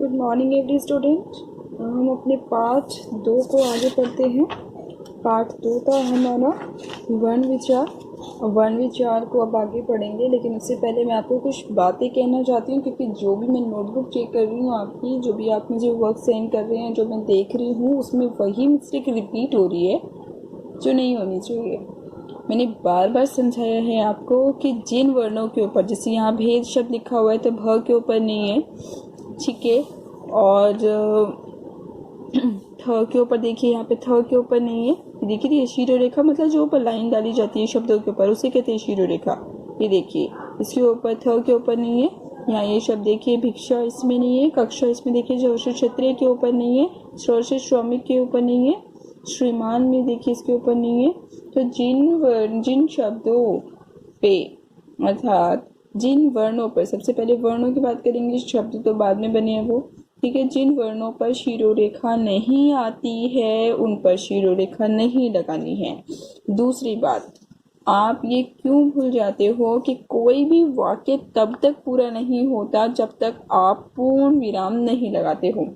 Good morning every student. हम अपने part 2 को आगे पढ़ते हैं। पार्ट 2 था हमारा वर्ण विचार। वर्ण विचार को अब आगे पढ़ेंगे, लेकिन उससे पहले मैं आपको कुछ बातें कहना चाहती हूँ, क्योंकि जो भी मैं नोटबुक चेक कर रही हूँ आपकी, जो भी आप मुझे वर्क सेंड कर रहे हैं, जो मैं देख रही हूँ, उसमें वही मिस्टेक रिपीट हो रही है जो नहीं होनी चाहिए। मैंने बार बार समझाया है आपको कि जिन वर्णों के ऊपर, जैसे यहाँ भेद शब्द लिखा हुआ है तो भ के ऊपर नहीं है, ठीक है। और थ के ऊपर देखिए, यहाँ पे थ के ऊपर नहीं है। देखिए ये शीरो रेखा, मतलब जो ऊपर लाइन डाली जाती है शब्दों के ऊपर, उसे कहते हैं शीरो रेखा। ये देखिए इसके ऊपर थ के ऊपर नहीं है। यहाँ ये शब्द देखिए, भिक्षा इसमें नहीं है। कक्षा इसमें देखिए, जो क्षत्रिय के ऊपर नहीं है। श्रमिक के ऊपर नहीं है। श्रीमान में देखिए इसके ऊपर नहीं है। तो जिन शब्दों पे, अर्थात जिन वर्णों पर, सबसे पहले वर्णों की बात करेंगे, शब्द तो बाद में बने हैं वो, ठीक है। जिन वर्णों पर शिरोरेखा नहीं आती है उन पर शिरोरेखा नहीं लगानी है। दूसरी बात, आप ये क्यों भूल जाते हो कि कोई भी वाक्य तब तक पूरा नहीं होता जब तक आप पूर्ण विराम नहीं लगाते हो।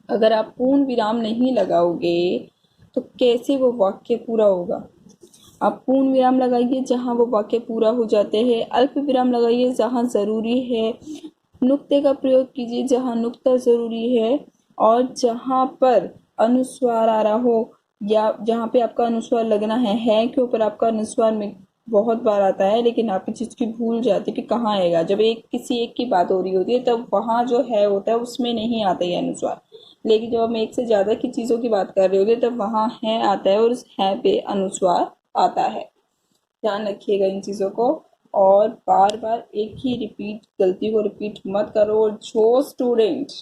अगर आप पूर्ण विराम नहीं लगाओगे तो कैसे वो वाक्य पूरा होगा। आप पूर्ण विराम लगाइए जहां वो वाक्य पूरा हो जाते हैं। अल्प विराम लगाइए जहां ज़रूरी है। नुक्ते का प्रयोग कीजिए जहां नुक्ता ज़रूरी है। और जहां पर अनुस्वार आ रहा हो, या जहां पे आपका अनुस्वार लगना है के ऊपर आपका अनुस्वार में बहुत बार आता है, लेकिन आप इस चीज़ की भूल जाते कि कहाँ आएगा। जब किसी एक की बात हो रही होती है तब वहाँ जो है होता है उसमें नहीं आता है अनुस्वार, लेकिन जब हम एक से ज़्यादा की चीज़ों की बात कर रहे होते तब वहाँ है आता है और उस है पे अनुस्वार आता है। ध्यान रखिएगा इन चीज़ों को, और बार बार एक ही गलती को रिपीट मत करो। और जो स्टूडेंट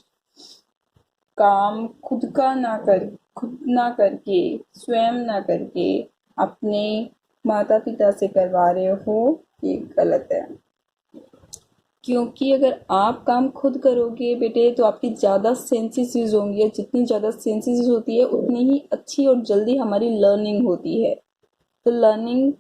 काम खुद ना करके, स्वयं ना करके अपने माता पिता से करवा रहे हो, ये गलत है। क्योंकि अगर आप काम खुद करोगे बेटे तो आपकी ज़्यादा सेंसेस यूज होंगी, जितनी ज़्यादा सेंसेस यूज होती है उतनी ही अच्छी और जल्दी हमारी लर्निंग होती है। तो लर्निंग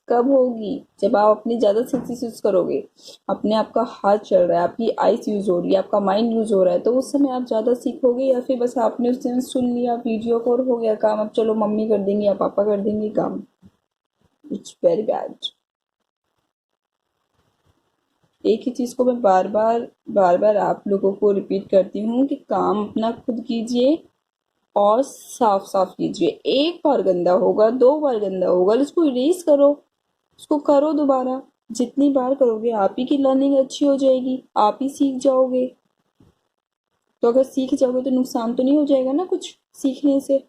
कब होगी? जब आप अपनी ज़्यादा सेंसेस यूज करोगे। अपने आपका हाथ चल रहा है, आपकी आइस यूज हो रही है, आपका माइंड यूज हो रहा है, तो उस समय आप ज़्यादा सीखोगे। या फिर बस आपने उस समय सुन लिया वीडियो को और हो गया काम, अब चलो मम्मी कर देंगी या पापा कर देंगे काम। It's very bad. एक ही चीज़ को मैं बार बार आप लोगों को रिपीट करती हूँ कि काम अपना खुद कीजिए और साफ साफ कीजिए। एक बार गंदा होगा, 2 बार गंदा होगा, उसको इरेज करो, उसको करो दोबारा। जितनी बार करोगे आप ही की लर्निंग अच्छी हो जाएगी, आप ही सीख जाओगे। तो अगर सीख जाओगे तो नुकसान तो नहीं हो जाएगा ना कुछ सीखने से।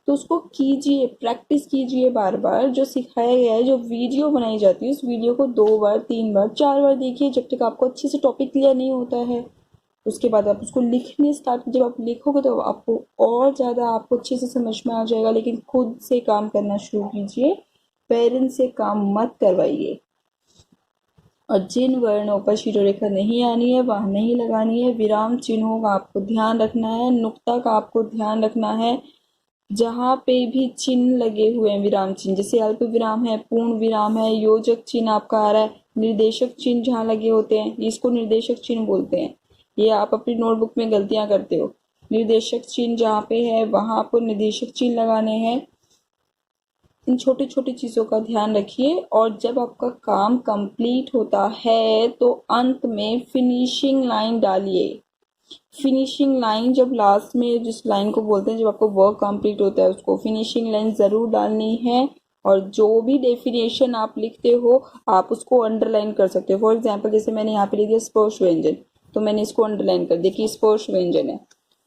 तो उसको कीजिए, प्रैक्टिस कीजिए बार बार। जो सिखाया गया है, जो वीडियो बनाई जाती है, उस वीडियो को 2 बार 3 बार 4 बार देखिए, जब तक आपको अच्छे से टॉपिक क्लियर नहीं होता है। उसके बाद आप उसको लिखने स्टार्ट, जब आप लिखोगे तो आपको और ज़्यादा आपको अच्छे से समझ में आ जाएगा। लेकिन खुद से काम करना शुरू कीजिए, पेरेंट्स से काम मत करवाइए। और जिन वर्णों पर शिरोरेखा नहीं आनी है वहाँ नहीं लगानी है। विराम चिन्हों का आपको ध्यान रखना है, नुक्ता का आपको ध्यान रखना है। जहाँ पे भी चिन्ह लगे हुए हैं, विराम चिन्ह, जैसे अल्प विराम है, पूर्ण विराम है, योजक चिन्ह आपका आ रहा है, निर्देशक चिन्ह जहाँ लगे होते हैं, इसको निर्देशक चिन्ह बोलते हैं। ये आप अपनी नोटबुक में गलतियां करते हो। निर्देशक चिन्ह जहाँ पे है वहाँ आपको निर्देशक चिन्ह लगाने हैं। इन छोटी छोटी चीज़ों का ध्यान रखिए। और जब आपका काम कंप्लीट होता है तो अंत में फिनिशिंग लाइन डालिए। फिनिशिंग लाइन जब लास्ट में जिस लाइन को बोलते हैं, जब आपको वर्क कंप्लीट होता है, उसको फिनिशिंग लाइन ज़रूर डालनी है। और जो भी डेफिनेशन आप लिखते हो आप उसको अंडरलाइन कर सकते हो। फॉर एग्जाम्पल, जैसे मैंने यहाँ पे लिख दिया स्पर्श व्यंजन, तो मैंने इसको अंडरलाइन कर दिया कि स्पर्श व्यंजन है,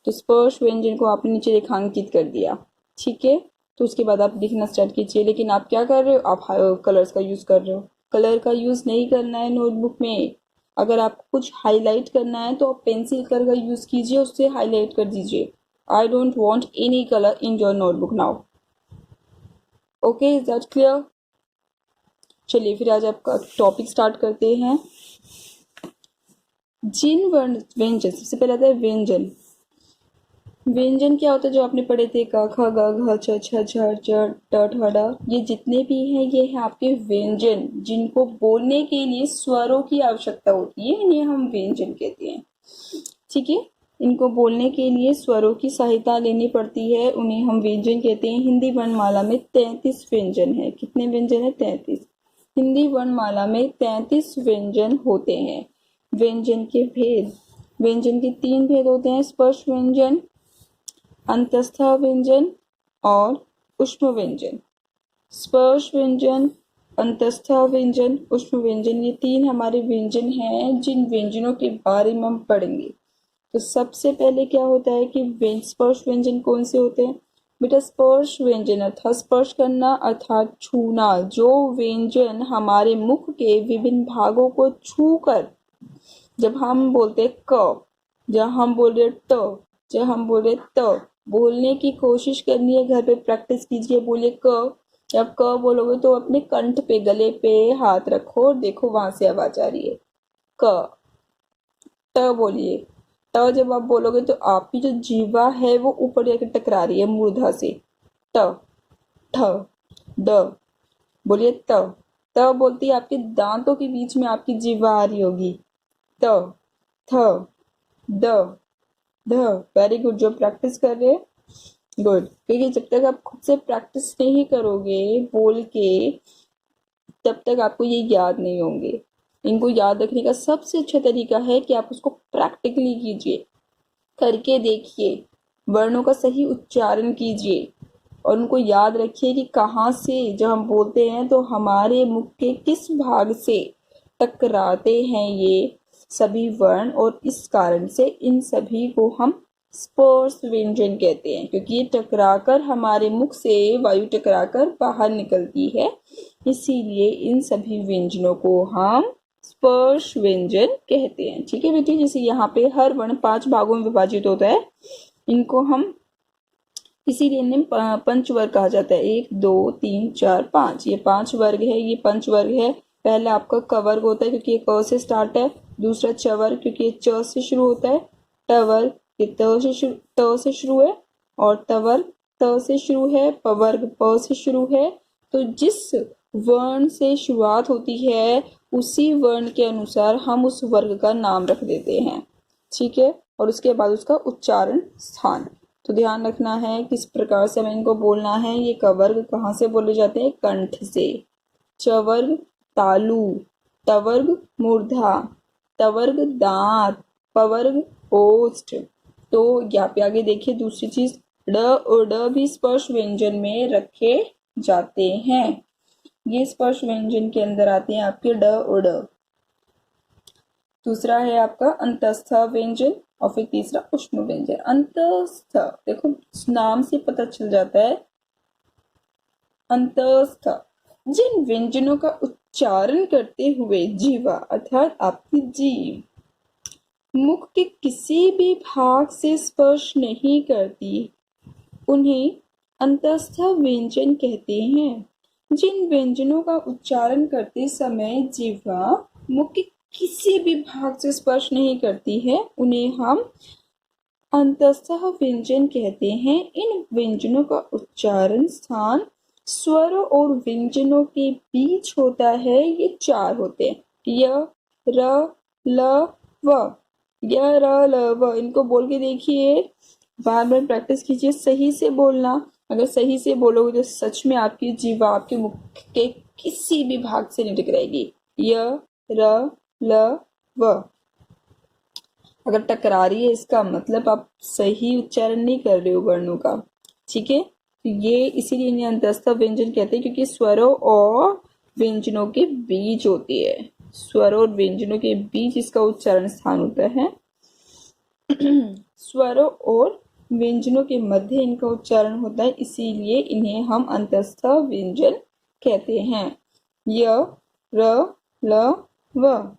तो स्पर्श व्यंजन को आपने नीचे रेखांकित कर दिया, ठीक है। तो उसके बाद आप लिखना स्टार्ट कीजिए। लेकिन आप क्या कर रहे हो, आप कलर्स का यूज़ कर रहे हो। कलर का यूज़ नहीं करना है नोटबुक में। अगर आपको कुछ हाईलाइट करना है तो आप पेंसिल कलर का यूज़ कीजिए, उससे हाईलाइट कर दीजिए। I don't want any colour in your notebook now. Okay, is that clear? चलिए फिर आज आपका टॉपिक स्टार्ट करते हैं। जिन वर्ण व्यंजन, सबसे पहले आता है व्यंजन। व्यंजन क्या होता है जो आपने पढ़े थे, क ख ग घ छ छ छ च ट ठ ड, ये जितने भी हैं ये है आपके व्यंजन, जिनको बोलने के लिए स्वरों की आवश्यकता होती है, इन्हें हम व्यंजन कहते हैं, ठीक है। इनको बोलने के लिए स्वरों की सहायता लेनी पड़ती है, उन्हें हम व्यंजन कहते हैं। हिंदी वर्णमाला में 33 व्यंजन है। कितने व्यंजन है? 33। हिंदी वर्णमाला में 33 व्यंजन होते हैं। व्यंजन के भेद, व्यंजन के 3 भेद होते हैं, स्पर्श व्यंजन, अंतस्थ व्यंजन और ऊष्म व्यंजन। स्पर्श व्यंजन, अंतस्थ व्यंजन, ऊष्म व्यंजन, ये 3 हमारे व्यंजन हैं जिन व्यंजनों के बारे में हम पढ़ेंगे। तो सबसे पहले क्या होता है कि स्पर्श व्यंजन कौन से होते हैं? बेटा स्पर्श व्यंजन अर्थात स्पर्श करना अर्थात छूना, जो व्यंजन हमारे मुख के विभिन्न भागों को छूकर, जब हम बोलते क, जब हम बोले ट, जब हम बोले त, बोलने की कोशिश करनी है। घर पे प्रैक्टिस कीजिए, बोलिए क। जब क बोलोगे तो अपने कंठ पे, गले पे हाथ रखो और देखो वहां से आवाज आ रही है। क। ट बोलिए। ट जब आप बोलोगे तो आपकी जो जीवा है वो ऊपर जाकर टकरा रही है मूर्धा से। ट, ठ, ड, बोलिए त। त बोलती है आपके दांतों के बीच में आपकी जीवा आ रही होगी। त, थ, द, ध। Very good. जो प्रैक्टिस कर रहे हैं, गुड। क्योंकि जब तक आप खुद से प्रैक्टिस नहीं करोगे बोल के, तब तक आपको ये याद नहीं होंगे। इनको याद रखने का सबसे अच्छा तरीका है कि आप उसको प्रैक्टिकली कीजिए, करके देखिए, वर्णों का सही उच्चारण कीजिए और उनको याद रखिए कि कहाँ से जब हम बोलते हैं तो हमारे मुख के किस भाग से टकराते हैं ये सभी वर्ण, और इस कारण से इन सभी को हम स्पर्श व्यंजन कहते हैं, क्योंकि ये टकराकर हमारे मुख से वायु टकराकर बाहर निकलती है, इसीलिए इन सभी व्यंजनों को हम स्पर्श व्यंजन कहते हैं। ठीक है बेटी, जैसे यहाँ पे हर वर्ण 5 भागों में विभाजित होता है, इनको हम इसीलिए इन्हें पंचवर्ग कहा जाता है। 1 2 3 4 5, ये 5 वर्ग है, ये पंचवर्ग है। पहला आपका क वर्ग होता है क्योंकि ये क से स्टार्ट है। दूसरा च वर्ग क्योंकि ये च से शुरू होता है। ट वर्ग ये त से शुरू है, और त वर्ग त से शुरू है। प वर्ग प से शुरू है। तो जिस वर्ण से शुरुआत होती है उसी वर्ण के अनुसार हम उस वर्ग का नाम रख देते हैं। ठीक है, और उसके बाद उसका उच्चारण स्थान। तो ध्यान रखना है किस प्रकार से हमें इनको बोलना है। ये क वर्ग कहाँ से बोले जाते हैं? कंठ से। च वर्ग तालु, त वर्ग मूर्धा, त वर्ग दांत, प वर्ग ओष्ठ। तो यहाँ पे आगे देखिए दूसरी चीज, ड और ड भी स्पर्श व्यंजन में रखे जाते हैं। ये स्पर्श व्यंजन के अंदर आते हैं आपके ड और ड। दूसरा है आपका अंतस्थ व्यंजन, और फिर तीसरा ऊष्म व्यंजन। अंतस्थ, देखो नाम से पता चल जाता है। अंतस्थ जिन व्यंजनों का उच्चारण करते हुए जीवा अर्थात आपकी जीभ मुख के किसी भी भाग से स्पर्श नहीं करती, उन्हें अंतस्थ व्यंजन कहते हैं। जिन व्यंजनों का उच्चारण करते समय जीवा मुख के किसी भी भाग से स्पर्श नहीं करती है, उन्हें हम अंतस्थ व्यंजन कहते हैं। इन व्यंजनों का उच्चारण स्थान स्वरों और व्यंजनों के बीच होता है। ये 4 होते हैं, य, र, ल, व। य, र, ल, व। इनको बोल के देखिए, बार बार प्रैक्टिस कीजिए सही से बोलना। अगर सही से बोलोगे तो सच में आपकी जीवा आपके मुख के किसी भी भाग से नहीं टकराएगी। य, र, ल, व। अगर टकरा रही है इसका मतलब आप सही उच्चारण नहीं कर रहे हो वर्णों का। ठीक है, तो ये इसीलिए इन्हें अंतस्थ व्यंजन कहते हैं, क्योंकि स्वरों और व्यंजनों के बीच होती है। स्वरों और व्यंजनों के बीच इसका उच्चारण स्थान होता है। स्वरों और व्यंजनों के मध्य इनका उच्चारण होता है, इसीलिए इन्हें हम अंतस्थ व्यंजन कहते हैं। य, र, ल, व।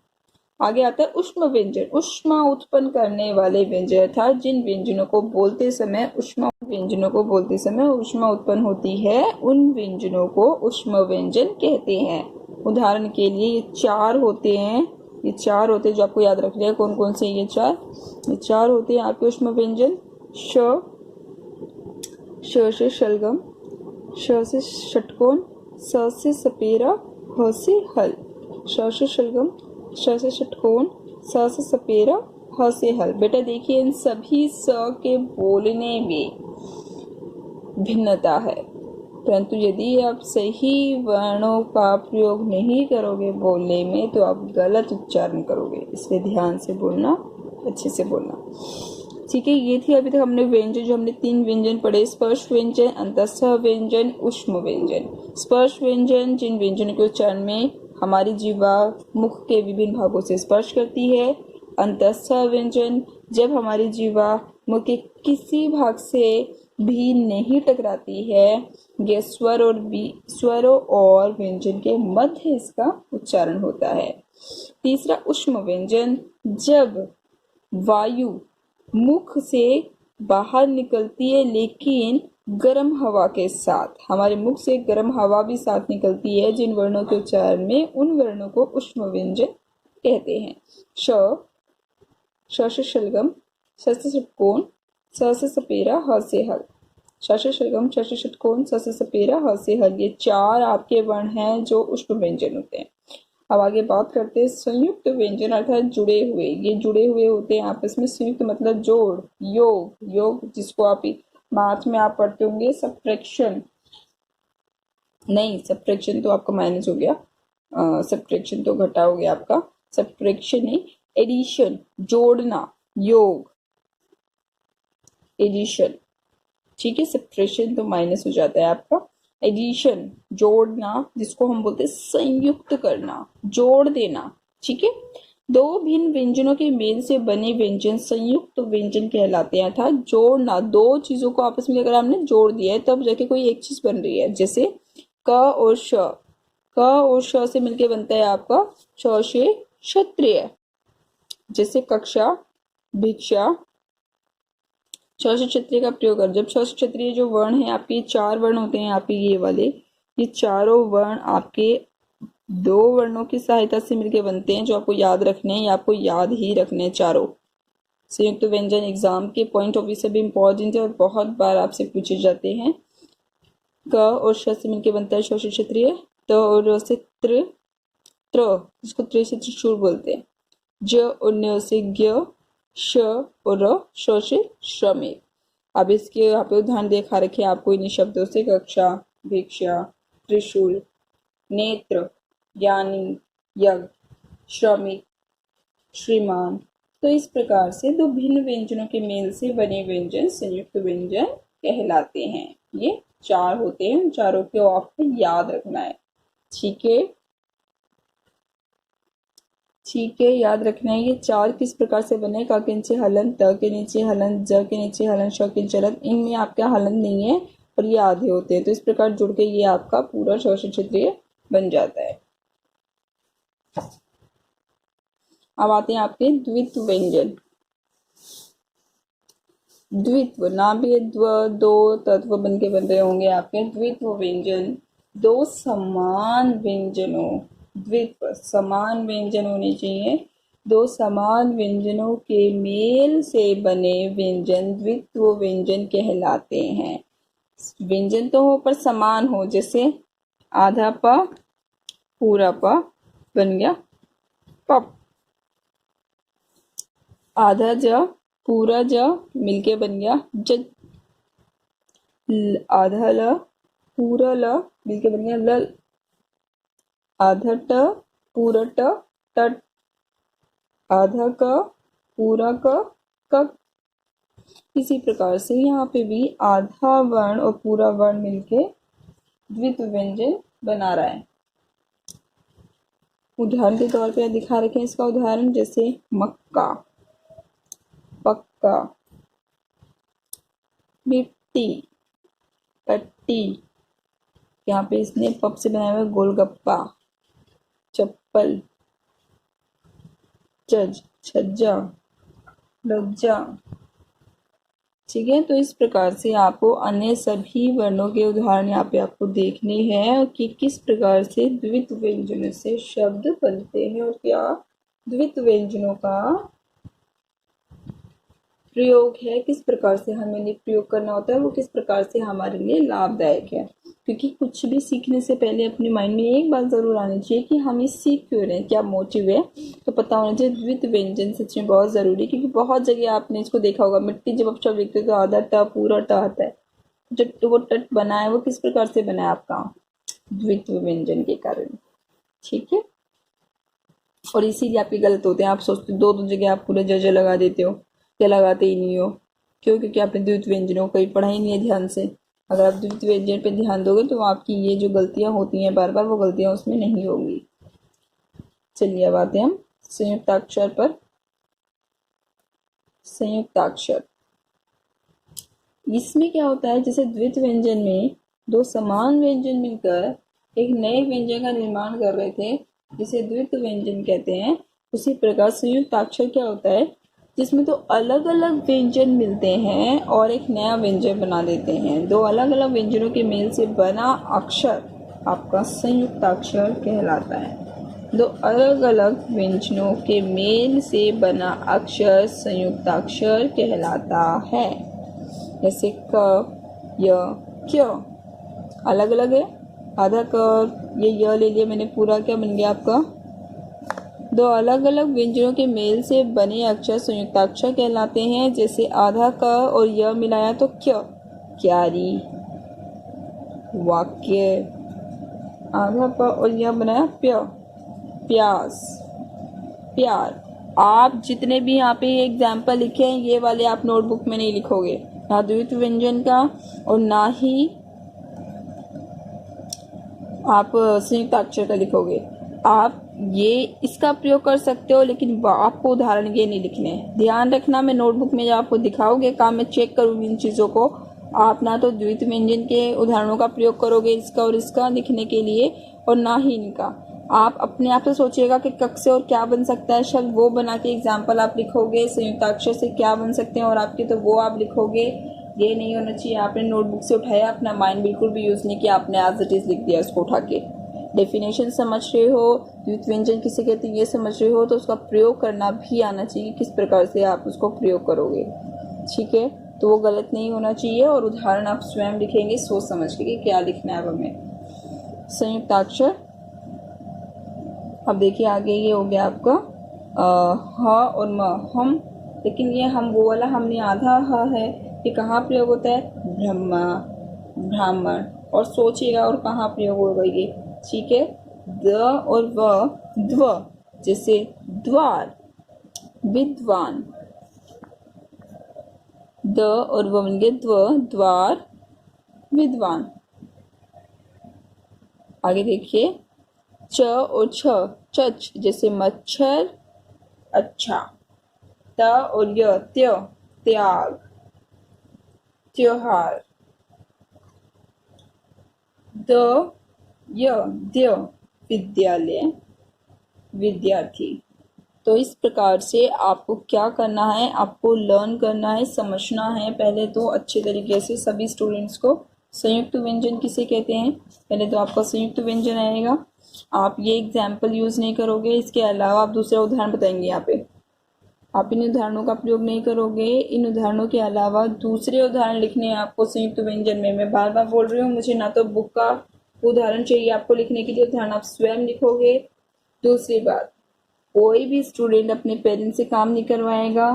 आगे आता है ऊष्म व्यंजन। ऊष्मा उत्पन्न करने वाले व्यंजन अर्थात जिन व्यंजनों को बोलते समय ऊष्मा उत्पन्न होती है, उन व्यंजनों को ऊष्म व्यंजन कहते हैं। उदाहरण के लिए ये 4 होते हैं, जो आपको याद रखने हैं। कौन कौन से ये 4 होते हैं आपके ऊष्म व्यंजन। श से शलगम, श से षटकोण, स से सपेरा, ह से हल। श से शलगम, श से षटकोण, स से सपेरा, ह से हल। बेटा देखिए इन सभी स के बोलने में भिन्नता है, परंतु यदि आप सही वर्णों का प्रयोग नहीं करोगे बोलने में तो आप गलत उच्चारण करोगे, इसलिए ध्यान से बोलना, अच्छे से बोलना। ठीक है, ये थी अभी तक हमने व्यंजन, जो हमने 3 व्यंजन पढ़े, स्पर्श व्यंजन, अंतस्थ व्यंजन, ऊष्म व्यंजन। स्पर्श व्यंजन जिन व्यंजनों के उच्चारण में हमारी जीवा मुख के विभिन्न भागों से स्पर्श करती है। अंतस्थ व्यंजन जब हमारी जीवा मुख के किसी भाग से भी नहीं टकराती है, ये स्वरों और व्यंजन के मध्य इसका उच्चारण होता है। तीसरा ऊष्म व्यंजन, जब वायु मुख से बाहर निकलती है लेकिन गर्म हवा के साथ, हमारे मुख से गर्म हवा भी साथ निकलती है, जिन वर्णों के उच्चारण में उन वर्णों को ऊष्म व्यंजन कहते हैं। श से शलगम, स से षटकोण, स से सपेरा, ह से हल। श से शलगम, श से षटकोण, स से सपेरा, ह से हल, ये 4 आपके वर्ण हैं जो ऊष्म व्यंजन होते हैं। अब आगे बात करते हैं संयुक्त व्यंजन अर्थात जुड़े हुए। ये जुड़े हुए होते हैं आपस में, संयुक्त मतलब जोड़, योग जिसको आप मैथ में आप पढ़ते होंगे सब्ट्रैक्शन, नहीं सब्ट्रैक्शन तो आपका माइनस हो गया, सब्ट्रैक्शन तो घटा हो गया आपका, सब्ट्रैक्शन नहीं, एडिशन, जोड़ना, योग, एडिशन। ठीक है, सब्ट्रैक्शन तो माइनस हो जाता है आपका, एडिशन जोड़ना, जिसको हम बोलते हैं संयुक्त करना, जोड़ देना। ठीक है, 2 भिन्न व्यंजनों के मेल से बने व्यंजन संयुक्त व्यंजन कहलाते हैं, अर्थात जोड़ना, 2 चीजों को आपस में अगर आपने जोड़ दिया है तब जाके कोई एक चीज बन रही है। जैसे क और श, क और श से मिलके बनता है आपका श से क्षत्रिय। जैसे कक्षा, भिक्षा, श से क्षत्रिय का प्रयोग कर, जब श से क्षत्रिय जो वर्ण है आपके 4 वर्ण होते हैं आपके ये वाले, ये चारों वर्ण आपके 2 वर्णों की सहायता से मिलके बनते हैं, जो आपको याद रखने हैं या आपको याद ही रखने हैं चारों। संयुक्त व्यंजन एग्जाम के पॉइंट ऑफ व्यू से भी इम्पोर्टेंट है और बहुत बार आपसे पूछे जाते हैं। क और श से मिलके बनता है श से क्षत्रिय, त और र से त्र, जिसको त्र से त्रिशूल बोलते हैं। ज और न से ज्ञ, श और र, श से श्रमिक। अब इसके यहाँ पे उदाहरण देखा रखे आपको इन शब्दों से, कक्षा, भिक्षा, त्रिशूल, नेत्र, ज्ञानी, यज्ञ, श्रमिक, श्रीमान। तो इस प्रकार से 2 भिन्न व्यंजनों के मेल से बने व्यंजन संयुक्त व्यंजन कहलाते हैं। ये 4 होते हैं, चारों को आपको याद रखना है। ठीक है, याद रखना है ये 4 किस प्रकार से बने, क के नीचे हलन, त के नीचे हलन, ज के नीचे हलन, श के नीचे हलन, इनमें आपका हलन नहीं है और ये आधे होते हैं, तो इस प्रकार जुड़ के ये आपका पूरा श से क्षत्रिय बन जाता है। अब आते हैं आपके द्वित्व व्यंजन। द्वित्व नाम भी द्व, 2 तत्व बन के बन रहे होंगे आपके। द्वित्व व्यंजन 2 समान व्यंजनों, द्वित्व समान व्यंजन होने चाहिए, 2 समान व्यंजनों के मेल से बने व्यंजन द्वित्व व्यंजन कहलाते हैं। व्यंजन तो हो पर समान हो, जैसे आधा प पूरा प बन गया पप, आधा ज पूरा ज मिलके बन गया जज, आधा ल पूरा ल मिलके बन गया लल, आधा ट पूरा ट टट, आधा क पूरा क कक। इसी प्रकार से यहाँ पे भी आधा वर्ण और पूरा वर्ण मिलके द्वित्व व्यंजन बना रहा है। उदाहरण के तौर पे दिखा रखे हैं इसका उदाहरण, जैसे मक्का, पक्का, मिट्टी, पट्टी, यहाँ पे इसने पप से बनाया हुआ गोलगप्पा, चप्पल, जज, छज्जा, लज्जा। ठीक है, तो इस प्रकार से आपको अन्य सभी वर्णों के उदाहरण यहाँ पे आपको देखने हैं कि किस प्रकार से द्वित्व व्यंजनों से शब्द बनते हैं और क्या द्वित्व व्यंजनों का प्रयोग है, किस प्रकार से हमें प्रयोग करना होता है, वो किस प्रकार से हमारे लिए लाभदायक है। क्योंकि कुछ भी सीखने से पहले अपने माइंड में एक बात जरूर आनी चाहिए कि हम ये सीख क्यों रहे हैं, क्या मोटिव है। तो पता होना चाहिए द्वित व्यंजन सच में बहुत जरूरी है, क्योंकि बहुत जगह आपने इसको देखा होगा, मिट्टी जब आप शब्द लिखते हो तो आधा ट पूरा ट आता है। जो वो टट बना है वो किस प्रकार से बना है आपका, द्वित व्यंजन के कारण। ठीक है, और इसीलिए आपके गलत होते हैं। आप सोचते दो दो जगह आप पूरे जज लगा देते हो या लगाते ही नहीं हो। क्यों? क्योंकि आपने द्वित व्यंजनों को कहीं पढ़ा ही नहीं है ध्यान से। अगर आप द्वित व्यंजन पे ध्यान दोगे तो आपकी ये जो गलतियां होती हैं बार बार, वो गलतियां उसमें नहीं होंगी। चलिए अब आते हैं हम संयुक्ताक्षर पर। संयुक्ताक्षर, इसमें क्या होता है, जैसे द्वित व्यंजन में दो समान व्यंजन मिलकर एक नए व्यंजन का निर्माण कर रहे थे, जिसे द्वित व्यंजन कहते हैं। उसी प्रकार संयुक्ताक्षर क्या होता है, जिसमें दो अलग अलग व्यंजन मिलते हैं और एक नया व्यंजन बना देते हैं। दो अलग अलग व्यंजनों के मेल से बना अक्षर आपका संयुक्ताक्षर कहलाता है। दो अलग अलग व्यंजनों के मेल से बना अक्षर संयुक्ताक्षर कहलाता है। जैसे क, य, क्य अलग अलग है। आधा क ये य ले लिया मैंने, पूरा क्या बन गया आपका। दो अलग अलग व्यंजनों के मेल से बने अक्षर संयुक्ताक्षर कहलाते हैं। जैसे आधा क और य मिलाया तो क्य, क्यारी। वाक्य, आधा प और य बनाया प्य, प्यास, प्यार। आप जितने भी यहाँ पे एग्जाम्पल लिखे हैं ये वाले आप नोटबुक में नहीं लिखोगे, ना द्वित व्यंजन का और ना ही आप संयुक्ताक्षर का लिखोगे। आप ये इसका प्रयोग कर सकते हो, लेकिन आपको उदाहरण ये नहीं लिखने हैं। ध्यान रखना, मैं नोटबुक में जब आपको दिखाओगे काम में चेक करूंगी इन चीज़ों को। आप ना तो द्वित व्यंजन के उदाहरणों का प्रयोग करोगे इसका और इसका लिखने के लिए, और ना ही इनका। आप अपने आप से सोचिएगा कि कक से और क्या बन सकता है शब्द, वो बना के एग्जाम्पल आप लिखोगे। संयुक्ताक्षर से क्या बन सकते हैं और आपके, तो वो आप लिखोगे। ये नहीं होना चाहिए आपने नोटबुक से उठाया, अपना माइंड बिल्कुल भी यूज़ नहीं किया, आपने एज इट इज़ लिख दिया इसको उठा के। डेफिनेशन समझ रहे हो, द्वित व्यंजन किसे कहते हैं ये समझ रहे हो, तो उसका प्रयोग करना भी आना चाहिए, किस प्रकार से आप उसको प्रयोग करोगे। ठीक है, तो वो गलत नहीं होना चाहिए। और उदाहरण आप स्वयं लिखेंगे सोच समझ के कि क्या लिखना है अब हमें। संयुक्ताक्षर, अब देखिए आगे ये हो गया आपका ह और म, हम। लेकिन ये हम वो वाला हमने आधा ह है, ये कहाँ प्रयोग होता है, ब्रह्मा, ब्राह्मण। और सोचिएगा और कहाँ प्रयोग होगा ये। ठीक है, द और व, द्व, जैसे द्वार, विद्वान। द और व बन गए द्व, द्वार, विद्वान। आगे देखिए च और छ, चच, जैसे मच्छर, अच्छा। त और य, त्य, त्याग, त्योहार। द, य, द्य, विद्यालय, विद्यार्थी। तो इस प्रकार से आपको क्या करना है, आपको लर्न करना है, समझना है पहले तो अच्छे तरीके से सभी स्टूडेंट्स को। संयुक्त व्यंजन किसे कहते हैं, पहले तो आपका संयुक्त व्यंजन आएगा। आप ये एग्जाम्पल यूज नहीं करोगे, इसके अलावा आप दूसरा उदाहरण बताएंगे। यहाँ पे आप इन उदाहरणों का प्रयोग नहीं करोगे। इन उदाहरणों के अलावा दूसरे उदाहरण लिखने हैं आपको संयुक्त व्यंजन में। मैं बार बार बोल रही हूँ, मुझे ना तो बुक का उदाहरण चाहिए आपको लिखने के लिए, उदाहरण आप स्वयं लिखोगे। दूसरी बात, कोई भी स्टूडेंट अपने पेरेंट्स से काम नहीं करवाएगा।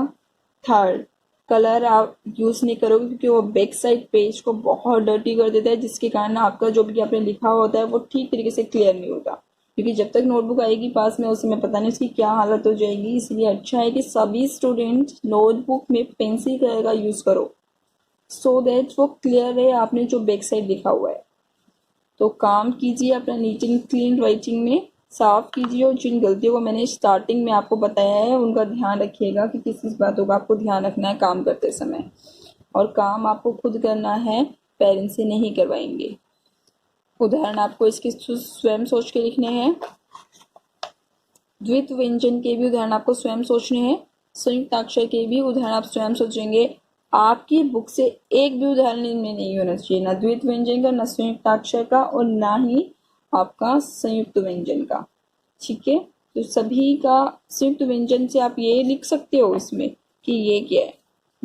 थर्ड, कलर आप यूज नहीं करोगे, क्योंकि वो बैक साइड पेज को बहुत डर्टी कर देता है, जिसके कारण आपका जो भी आपने लिखा होता है वो ठीक तरीके से क्लियर नहीं होता। क्योंकि जब तक नोटबुक आएगी पास में, उस समय पता नहीं उसकी क्या हालत हो जाएगी। इसलिए अच्छा है कि सभी स्टूडेंट नोटबुक में पेंसिल कलर का यूज करो, सो दैट वो क्लियर रहे आपने जो बैक साइड लिखा हुआ है। तो काम कीजिए अपना नीट एंड क्लीन राइटिंग में, साफ कीजिए। और जिन गलतियों को मैंने स्टार्टिंग में आपको बताया है उनका ध्यान रखिएगा कि किस किस बातों का आपको ध्यान रखना है काम करते समय। और काम आपको खुद करना है, पेरेंट्स से नहीं करवाएंगे। उदाहरण आपको इसके स्वयं सोच के लिखने हैं। द्वित व्यंजन के भी उदाहरण आपको स्वयं सोचने हैं। संयुक्ताक्षर के भी उदाहरण आप स्वयं सोचेंगे। आपकी बुक से एक भी उदाहरण इनमें नहीं होना चाहिए, ना द्वित व्यंजन का, ना संयुक्ताक्षर का, और ना ही आपका संयुक्त व्यंजन का। ठीक है, तो सभी का संयुक्त व्यंजन से आप ये लिख सकते हो इसमें कि ये क्या है,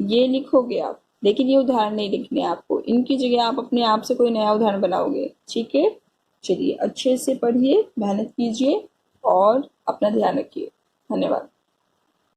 ये लिखोगे आप, लेकिन ये उदाहरण नहीं लिखने हैं आपको। इनकी जगह आप अपने आप से कोई नया उदाहरण बनाओगे। ठीक है, चलिए अच्छे से पढ़िए, मेहनत कीजिए और अपना ध्यान रखिए। धन्यवाद।